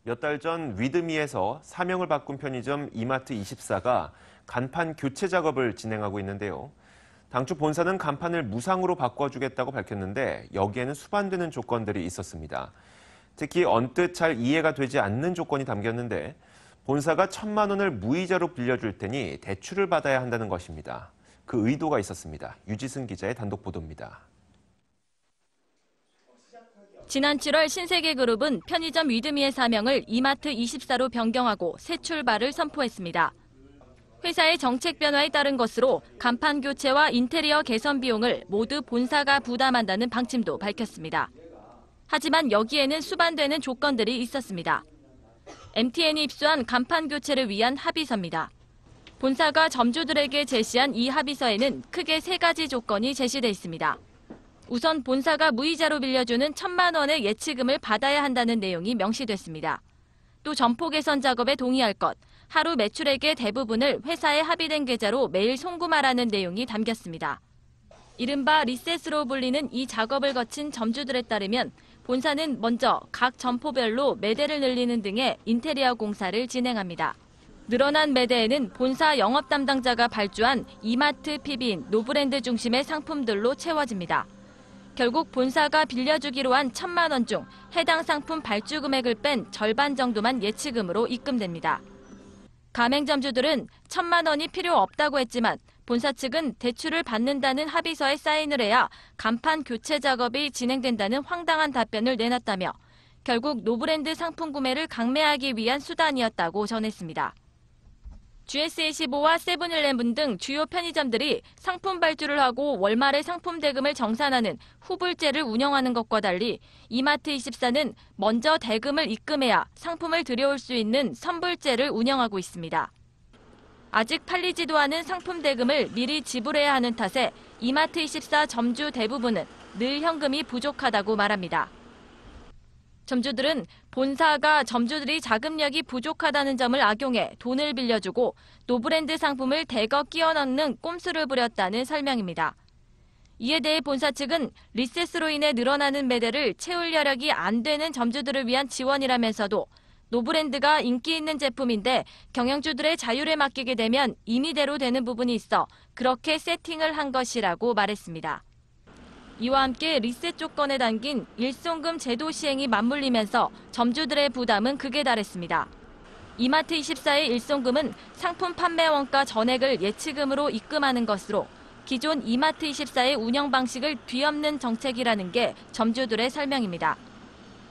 몇 달 전 위드미에서 사명을 바꾼 편의점 이마트24가 간판 교체 작업을 진행하고 있는데요. 당초 본사는 간판을 무상으로 바꿔주겠다고 밝혔는데 여기에는 수반되는 조건들이 있었습니다. 특히 언뜻 잘 이해가 되지 않는 조건이 담겼는데 본사가 1,000만 원을 무이자로 빌려줄 테니 대출을 받아야 한다는 것입니다. 그 의도가 있었습니다. 유지승 기자의 단독 보도입니다. 지난 7월 신세계그룹은 편의점 위드미의 사명을 이마트24로 변경하고 새 출발을 선포했습니다. 회사의 정책 변화에 따른 것으로 간판 교체와 인테리어 개선 비용을 모두 본사가 부담한다는 방침도 밝혔습니다. 하지만 여기에는 수반되는 조건들이 있었습니다. MTN이 입수한 간판 교체를 위한 합의서입니다. 본사가 점주들에게 제시한 이 합의서에는 크게 3가지 조건이 제시돼 있습니다. 우선 본사가 무이자로 빌려주는 1,000만 원의 예치금을 받아야 한다는 내용이 명시됐습니다. 또 점포 개선 작업에 동의할 것, 하루 매출액의 대부분을 회사에 합의된 계좌로 매일 송금하라는 내용이 담겼습니다. 이른바 리셋으로 불리는 이 작업을 거친 점주들에 따르면 본사는 먼저 각 점포별로 매대를 늘리는 등의 인테리어 공사를 진행합니다. 늘어난 매대에는 본사 영업 담당자가 발주한 이마트 PB인 노브랜드 중심의 상품들로 채워집니다. 결국 본사가 빌려주기로 한 1,000만 원 중 해당 상품 발주 금액을 뺀 절반 정도만 예치금으로 입금됩니다. 가맹점주들은 1,000만 원이 필요 없다고 했지만 본사 측은 대출을 받는다는 합의서에 사인을 해야 간판 교체 작업이 진행된다는 황당한 답변을 내놨다며 결국 노브랜드 상품 구매를 강매하기 위한 수단이었다고 전했습니다. GS25와 세븐일레븐 등 주요 편의점들이 상품 발주를 하고 월말에 상품 대금을 정산하는 후불제를 운영하는 것과 달리 이마트24는 먼저 대금을 입금해야 상품을 들여올 수 있는 선불제를 운영하고 있습니다. 아직 팔리지도 않은 상품 대금을 미리 지불해야 하는 탓에 이마트24 점주 대부분은 늘 현금이 부족하다고 말합니다. 점주들은 본사가 점주들이 자금력이 부족하다는 점을 악용해 돈을 빌려주고 노브랜드 상품을 대거 끼워 넣는 꼼수를 부렸다는 설명입니다. 이에 대해 본사 측은 리셋으로 인해 늘어나는 매대를 채울 여력이 안 되는 점주들을 위한 지원이라면서도 노브랜드가 인기 있는 제품인데 경영주들의 자율에 맡기게 되면 임의대로 되는 부분이 있어 그렇게 세팅을 한 것이라고 말했습니다. 이와 함께 리셋 조건에 담긴 일송금 제도 시행이 맞물리면서 점주들의 부담은 극에 달했습니다. 이마트24의 일송금은 상품 판매 원가 전액을 예치금으로 입금하는 것으로 기존 이마트24의 운영 방식을 뒤엎는 정책이라는 게 점주들의 설명입니다.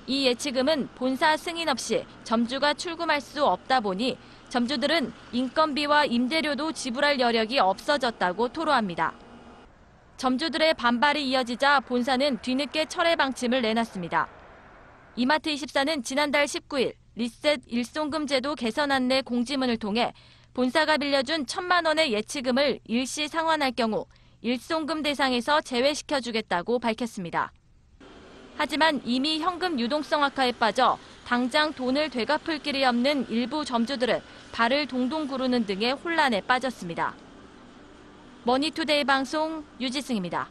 이 예치금은 본사 승인 없이 점주가 출금할 수 없다 보니 점주들은 인건비와 임대료도 지불할 여력이 없어졌다고 토로합니다. 점주들의 반발이 이어지자 본사는 뒤늦게 철회 방침을 내놨습니다. 이마트24는 지난달 19일 리셋 일송금 제도 개선 안내 공지문을 통해 본사가 빌려준 1,000만 원의 예치금을 일시 상환할 경우 일송금 대상에서 제외시켜주겠다고 밝혔습니다. 하지만 이미 현금 유동성 악화에 빠져 당장 돈을 되갚을 길이 없는 일부 점주들은 발을 동동 구르는 등의 혼란에 빠졌습니다. 머니투데이 방송 유지승입니다.